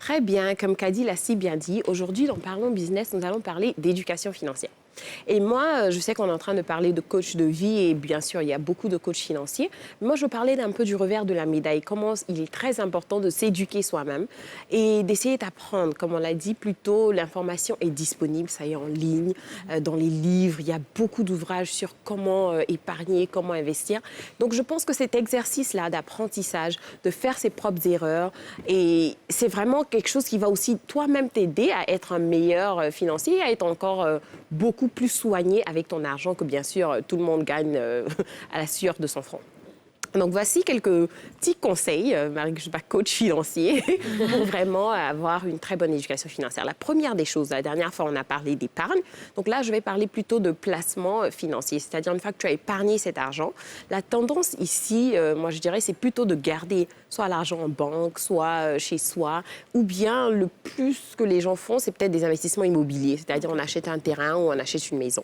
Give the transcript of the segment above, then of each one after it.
Très bien, comme Kady l'a si bien dit, aujourd'hui, dans Parlons Business, nous allons parler d'éducation financière. Et moi, je sais qu'on est en train de parler de coach de vie et bien sûr, il y a beaucoup de coachs financiers. Mais moi, je parlais d'un peu du revers de la médaille, comment il est très important de s'éduquer soi-même et d'essayer d'apprendre. Comme on l'a dit plus tôt, l'information est disponible, ça y est, en ligne, dans les livres. Il y a beaucoup d'ouvrages sur comment épargner, comment investir. Donc, je pense que cet exercice-là d'apprentissage, de faire ses propres erreurs, et c'est vraiment quelque chose qui va aussi toi-même t'aider à être un meilleur financier, à être encore beaucoup plus soigné avec ton argent que, bien sûr, tout le monde gagne à la sueur de son front. Donc, voici quelques petits conseils, malgré que je ne suis pas coach financier, pour vraiment avoir une très bonne éducation financière. La première des choses, la dernière fois, on a parlé d'épargne. Donc là, je vais parler plutôt de placement financier, c'est-à-dire une fois que tu as épargné cet argent, la tendance ici, moi, je dirais, c'est plutôt de garder soit l'argent en banque, soit chez soi, ou bien le plus que les gens font, c'est peut-être des investissements immobiliers, c'est-à-dire on achète un terrain ou on achète une maison.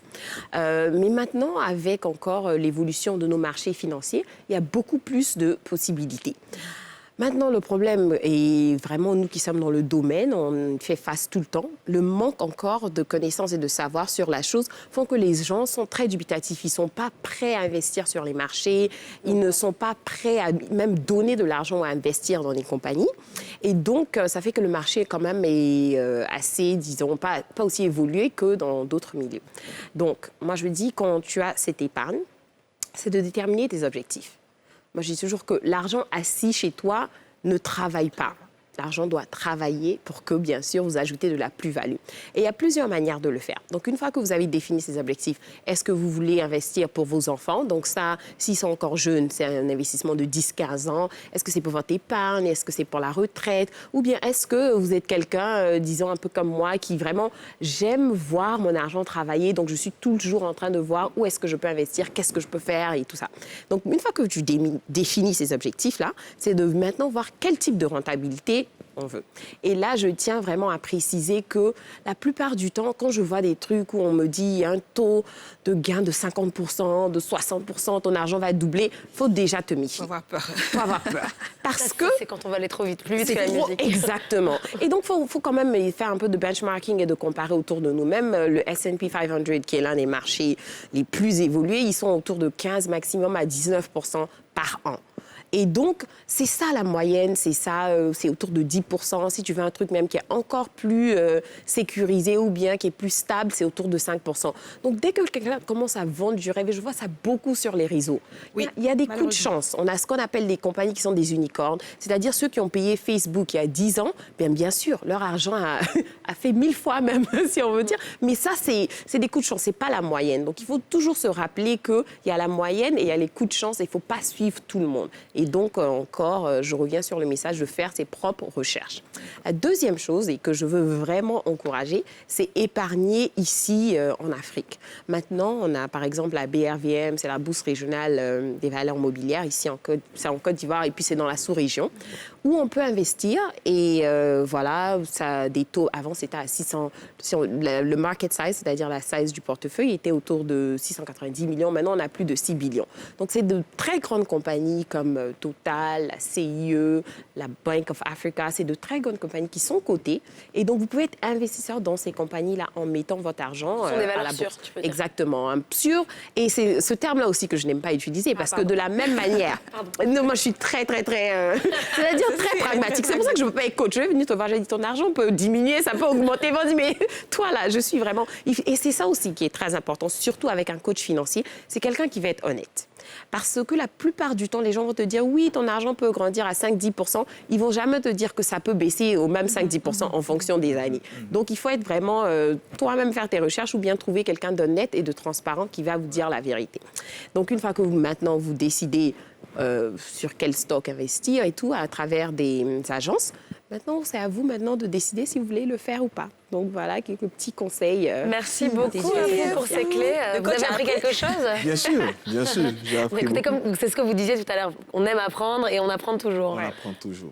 Mais maintenant, avec encore l'évolution de nos marchés financiers, il y a beaucoup plus de possibilités. Maintenant, le problème est vraiment, nous qui sommes dans le domaine, on fait face tout le temps. Le manque encore de connaissances et de savoir sur la chose font que les gens sont très dubitatifs. Ils ne sont pas prêts à investir sur les marchés. Ils ne sont pas prêts à même donner de l'argent à investir dans les compagnies. Et donc, ça fait que le marché, quand même, est assez, disons, pas aussi évolué que dans d'autres milieux. Donc, moi, je me dis, quand tu as cette épargne, c'est de déterminer tes objectifs. Moi, je dis toujours que l'argent assis chez toi ne travaille pas. L'argent doit travailler pour que, bien sûr, vous ajoutez de la plus-value. Et il y a plusieurs manières de le faire. Donc, une fois que vous avez défini ces objectifs, est-ce que vous voulez investir pour vos enfants? Donc ça, s'ils sont encore jeunes, c'est un investissement de 10-15 ans. Est-ce que c'est pour votre épargne? Est-ce que c'est pour la retraite? Ou bien est-ce que vous êtes quelqu'un, disons, un peu comme moi, qui vraiment, j'aime voir mon argent travailler. Donc, je suis toujours en train de voir où est-ce que je peux investir, qu'est-ce que je peux faire et tout ça. Donc, une fois que tu définis ces objectifs-là, c'est de maintenant voir quel type de rentabilité on veut. Et là, je tiens vraiment à préciser que la plupart du temps, quand je vois des trucs où on me dit un taux de gain de 50%, de 60%, ton argent va doubler, il faut déjà te méfier. Faut avoir peur. Faut avoir peur. Parce que... C'est quand on va aller trop vite, plus vite que la musique. Exactement. Et donc, il faut quand même faire un peu de benchmarking et de comparer autour de nous-mêmes. Le S&P 500, qui est l'un des marchés les plus évolués, ils sont autour de 15 maximum à 19% par an. Et donc, c'est ça la moyenne, c'est ça, c'est autour de 10%. Si tu veux un truc même qui est encore plus sécurisé ou bien qui est plus stable, c'est autour de 5%. Donc, dès que quelqu'un commence à vendre du rêve, et je vois ça beaucoup sur les réseaux, oui, il y a des coups de chance. On a ce qu'on appelle des compagnies qui sont des unicornes, c'est-à-dire ceux qui ont payé Facebook il y a 10 ans, bien sûr, leur argent a fait 1000 fois même, si on veut dire. Mais ça, c'est des coups de chance, c'est pas la moyenne. Donc, il faut toujours se rappeler qu'il y a la moyenne et il y a les coups de chance et il ne faut pas suivre tout le monde. Et donc, encore, je reviens sur le message de faire ses propres recherches. La deuxième chose, et que je veux vraiment encourager, c'est épargner ici en Afrique. Maintenant, on a par exemple la BRVM, c'est la Bourse régionale des valeurs mobilières, ici c'est en Côte d'Ivoire, et puis c'est dans la sous-région, où on peut investir. Et voilà, ça, des taux, avant c'était à 600, le market size, c'est-à-dire la size du portefeuille, était autour de 690 millions. Maintenant, on a plus de 6 billions. Donc, c'est de très grandes compagnies comme Total, la CIE, la Bank of Africa, c'est de très grandes compagnies qui sont cotées. Et donc, vous pouvez être investisseur dans ces compagnies-là en mettant votre argent ce sont des à valeurs la sûres, bourse. tu peux dire. Exactement, sûr. Et c'est ce terme-là aussi que je n'aime pas utiliser parce que de la même manière... Non, moi, je suis très... c'est-à-dire très pragmatique. C'est pour ça que je ne veux pas être coach. Je vais venir te voir, j'ai dit, ton argent peut diminuer, ça peut augmenter. Mais toi, là, je suis vraiment... Et c'est ça aussi qui est très important, surtout avec un coach financier. C'est quelqu'un qui va être honnête. Parce que la plupart du temps, les gens vont te dire, oui, ton argent peut grandir à 5-10%. Ils ne vont jamais te dire que ça peut baisser au même 5-10% en fonction des années. Donc, il faut être vraiment toi-même faire tes recherches ou bien trouver quelqu'un d'honnête et de transparent qui va vous dire la vérité. Donc, une fois que maintenant, vous décidez sur quel stock investir et tout, à travers des agences, maintenant, c'est à vous maintenant de décider si vous voulez le faire ou pas. Donc voilà, quelques petits conseils. Merci beaucoup pour ces clés. Vous avez appris quelque chose? Bien sûr, j'ai appris. Écoutez, c'est ce que vous disiez tout à l'heure, on aime apprendre et on apprend toujours. On apprend toujours.